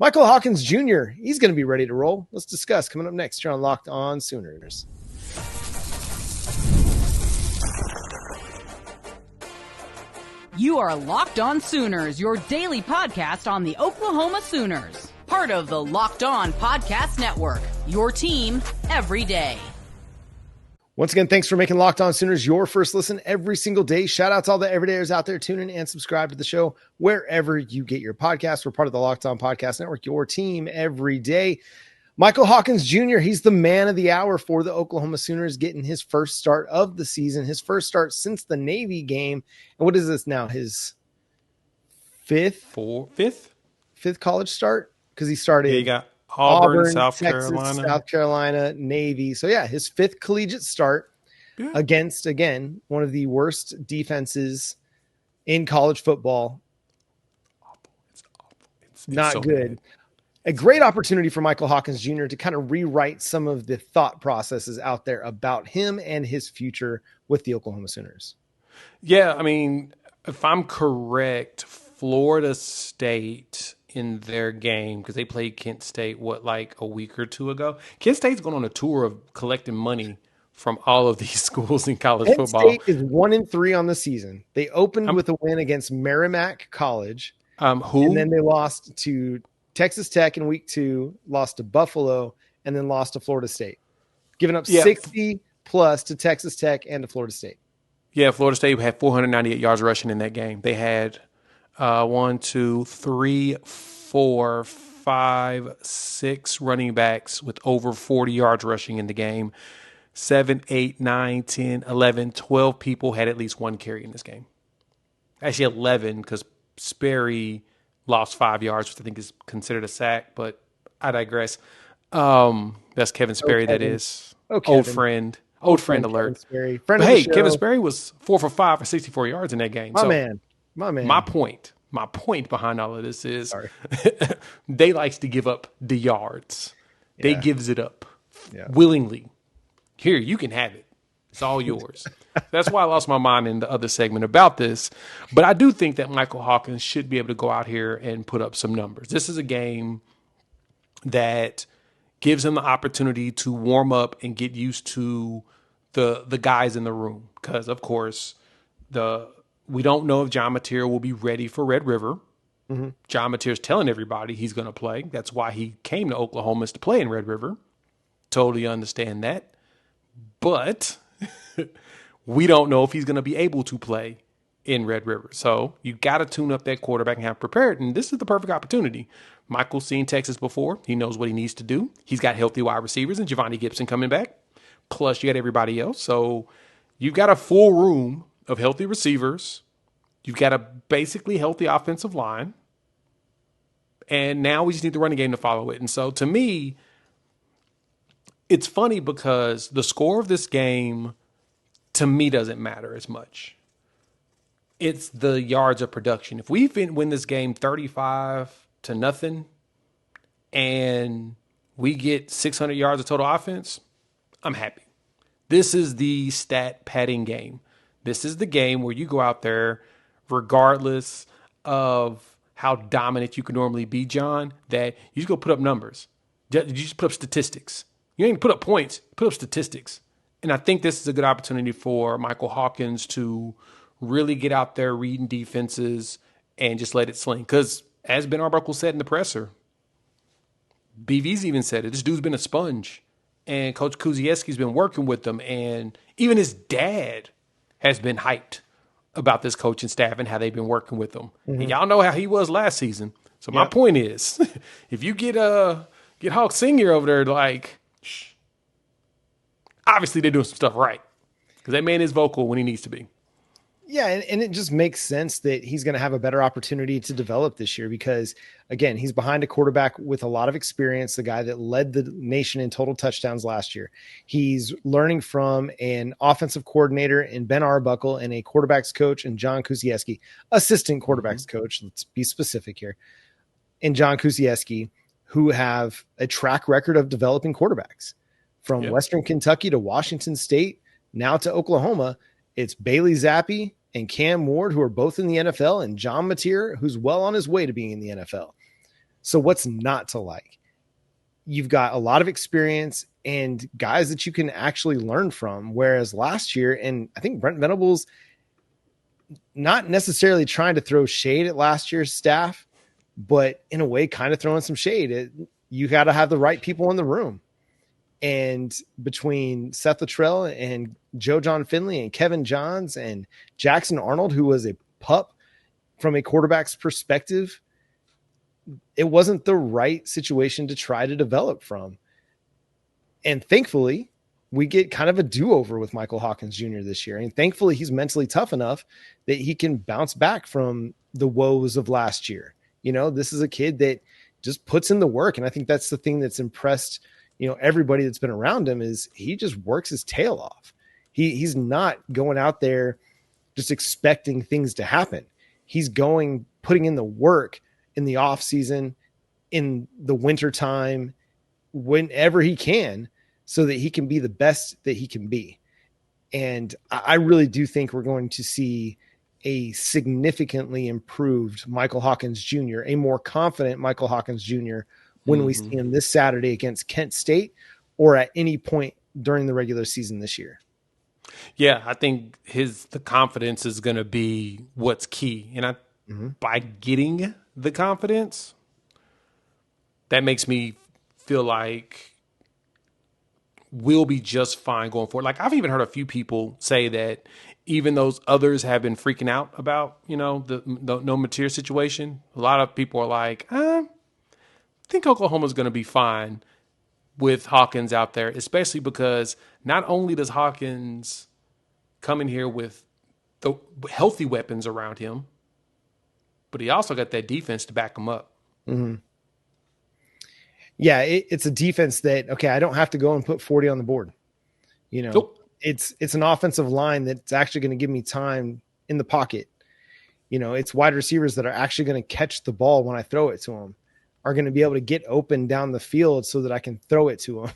Michael Hawkins Jr., he's going to be ready to roll. Let's discuss coming up next here on Locked On Sooners. You are Locked On Sooners, your daily podcast on the Oklahoma Sooners. Part of the Locked On Podcast Network, your team every day. Once again, thanks for making Locked On Sooners your first listen every single day. Shout out to all the everydayers out there. Tune in and subscribe to the show wherever you get your podcasts. We're part of the Locked On Podcast Network, your team every day. Michael Hawkins Jr., he's the man of the hour for the Oklahoma Sooners, getting his first start of the season, his first start since the Navy game. And what is this now? His fifth college start? Because he started. Yeah, you got Auburn, Texas, South Carolina, Navy. So yeah, his fifth collegiate start against, again, one of the worst defenses in college football. It's awful. It's not so good. Bad. A great opportunity for Michael Hawkins Jr. to kind of rewrite some of the thought processes out there about him and his future with the Oklahoma Sooners. Yeah, I mean, if I'm correct, Florida State in their game, because they played Kent State, like a week or two ago? Kent State's going on a tour of collecting money from all of these schools in college football. Kent State is 1-3 on the season. They opened with a win against Merrimack College. Who? And then they lost to Texas Tech in week 2, lost to Buffalo, and then lost to Florida State, giving up 60 plus to Texas Tech and to Florida State. Yeah, Florida State had 498 yards rushing in that game. They had 1, 2, 3, 4, 5, 6 running backs with over 40 yards rushing in the game. 7, 8, 9, 10, 11, 12 people had at least one carry in this game. Actually 11, because Sperry lost 5 yards, which I think is considered a sack, but I digress. That's Kevin Sperry, that is. Old friend alert. Kevin Sperry was 4 for 5 for 64 yards in that game. My man. My point behind all of this is they likes to give up the yards. Yeah. They gives it up willingly. Here, you can have it. It's all yours. That's why I lost my mind in the other segment about this. But I do think that Michael Hawkins should be able to go out here and put up some numbers. This is a game that gives him the opportunity to warm up and get used to the guys in the room. Because, of course, we don't know if John Mateer will be ready for Red River. Mm-hmm. John Mateer's telling everybody he's going to play. That's why he came to Oklahoma, is to play in Red River. Totally understand that. But we don't know if he's going to be able to play in Red River. So you got to tune up that quarterback and have prepared. And this is the perfect opportunity. Michael's seen Texas before. He knows what he needs to do. He's got healthy wide receivers and Javonte Gibson coming back. Plus, you got everybody else. So you've got a full room of healthy receivers. You've got a basically healthy offensive line. And now we just need the running game to follow it. And so to me, it's funny because the score of this game, to me, doesn't matter as much. It's the yards of production. If we win this game 35-0 and we get 600 yards of total offense, I'm happy. This is the stat padding game. This is the game where you go out there, regardless of how dominant you can normally be, John, that you just go put up numbers. You just put up statistics. You ain't put up points, put up statistics. And I think this is a good opportunity for Michael Hawkins to really get out there reading defenses and just let it sling. Because as Ben Arbuckle said in the presser, BV's even said it, this dude's been a sponge. And Coach Kuceyeski's been working with them. And even his dad has been hyped about this coaching staff and how they've been working with them. Mm-hmm. And y'all know how he was last season. So my point is, if you get Hawk Sr. over there, like, obviously they're doing some stuff right, because that man is vocal when he needs to be. Yeah, and it just makes sense that he's going to have a better opportunity to develop this year because, again, he's behind a quarterback with a lot of experience, the guy that led the nation in total touchdowns last year. He's learning from an offensive coordinator in Ben Arbuckle and a quarterback's coach in John Kuceyeski, assistant quarterback's coach, let's be specific here, and John Kuceyeski, who have a track record of developing quarterbacks. From Western Kentucky to Washington State, now to Oklahoma, it's Bailey Zappi and Cam Ward, who are both in the NFL, and John Mateer, who's well on his way to being in the NFL. So what's not to like? You've got a lot of experience and guys that you can actually learn from. Whereas last year, and I think Brent Venables, not necessarily trying to throw shade at last year's staff, but in a way, kind of throwing some shade. You got to have the right people in the room. And between Seth Luttrell and Joe John Finley and Kevin Johns and Jackson Arnold, who was a pup from a quarterback's perspective, it wasn't the right situation to try to develop from. And thankfully, we get kind of a do-over with Michael Hawkins Jr. this year. And thankfully, he's mentally tough enough that he can bounce back from the woes of last year. You know, this is a kid that just puts in the work. And I think that's the thing that's impressed, you know, everybody that's been around him, is he just works his tail off. He's not going out there just expecting things to happen. He's putting in the work in the off season, in the winter time, whenever he can, so that he can be the best that he can be. And I really do think we're going to see a significantly improved Michael Hawkins Jr., a more confident Michael Hawkins Jr. when we see him this Saturday against Kent State or at any point during the regular season this year. Yeah, I think the confidence is going to be what's key. And by getting the confidence, that makes me feel like we'll be just fine going forward. Like, I've even heard a few people say that even those others have been freaking out about, you know, the no material situation. A lot of people are like, I think Oklahoma's going to be fine with Hawkins out there, especially because not only does Hawkins come in here with the healthy weapons around him, but he also got that defense to back him up. Mm-hmm. Yeah, it's a defense that, okay, I don't have to go and put 40 on the board. You know, Nope. It's an offensive line that's actually going to give me time in the pocket. You know, it's wide receivers that are actually going to catch the ball when I throw it to them, are going to be able to get open down the field so that I can throw it to them.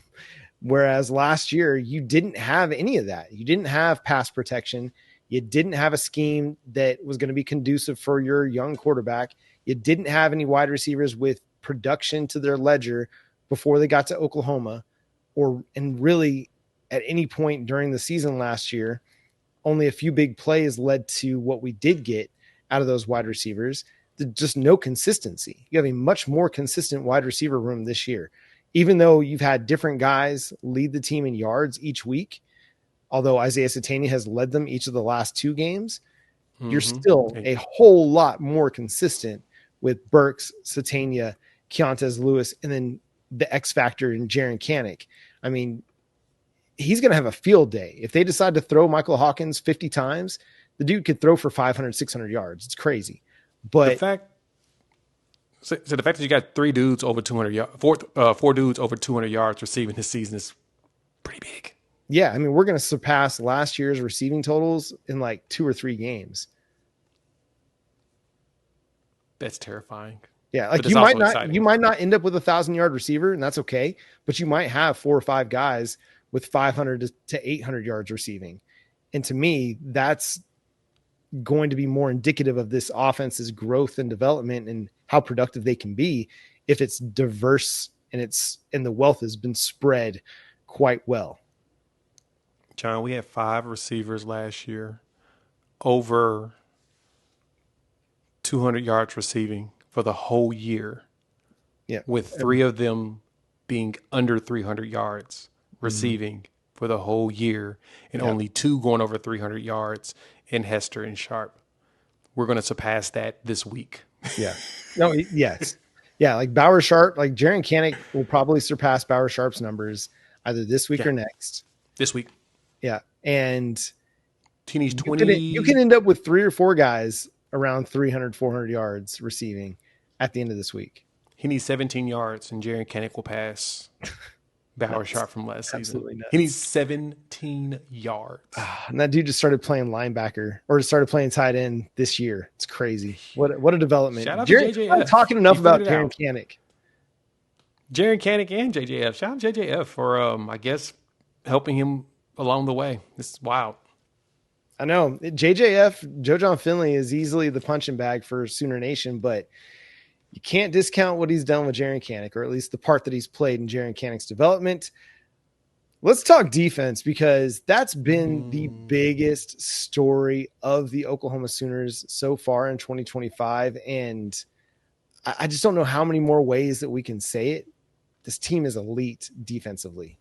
Whereas last year, you didn't have any of that. You didn't have pass protection. You didn't have a scheme that was going to be conducive for your young quarterback. You didn't have any wide receivers with production to their ledger before they got to Oklahoma, and really at any point during the season last year, only a few big plays led to what we did get out of those wide receivers. Just no consistency. You have a much more consistent wide receiver room this year, even though you've had different guys lead the team in yards each week. Although Isaiah Sategna has led them each of the last 2 games, you're still a whole lot more consistent with Burks, Sategna, Keontez Lewis, and then the X factor in Jaren Kanak. I mean, he's going to have a field day. If they decide to throw Michael Hawkins 50 times, the dude could throw for 500, 600 yards. It's crazy. But the fact that you got 3 dudes over 200 yards, 4 dudes over 200 yards receiving this season is pretty big. Yeah, I mean, we're going to surpass last year's receiving totals in like 2 or 3 games. That's terrifying. Yeah, like you might not end up with a 1,000-yard receiver, and that's okay. But you might have 4 or 5 guys with 500 to 800 yards receiving, and to me, that's going to be more indicative of this offense's growth and development and how productive they can be if it's diverse and the wealth has been spread quite well. John, we had 5 receivers last year over 200 yards receiving for the whole year. Yeah. With 3 of them being under 300 yards receiving for the whole year, and only 2 going over 300 yards in Hester and Sharp. We're going to surpass that this week. Yeah. No, yes. Yeah, like Bauer Sharp, like Jaren Kanak will probably surpass Bauer Sharp's numbers either this week or next. This week. Yeah. And Teenage 20. You can end up with 3 or 4 guys around 300, 400 yards receiving at the end of this week. He needs 17 yards, and Jaren Kanak will pass Bauer Sharp from last season. Nuts. He needs 17 yards. And that dude just started playing linebacker or started playing tight end this year. It's crazy. What a development. Shout out to JJF. I'm talking enough about Jaren Kanak. Jaren Kanak and JJF. Shout out to JJF for, I guess, helping him along the way. This is wild. I know. JJF, Joe John Finley, is easily the punching bag for Sooner Nation, but You can't discount what he's done with Jaren Kanak, or at least the part that he's played in Jaren Kanak's development. Let's talk defense, because that's been the biggest story of the Oklahoma Sooners so far in 2025. And I just don't know how many more ways that we can say it. This team is elite defensively.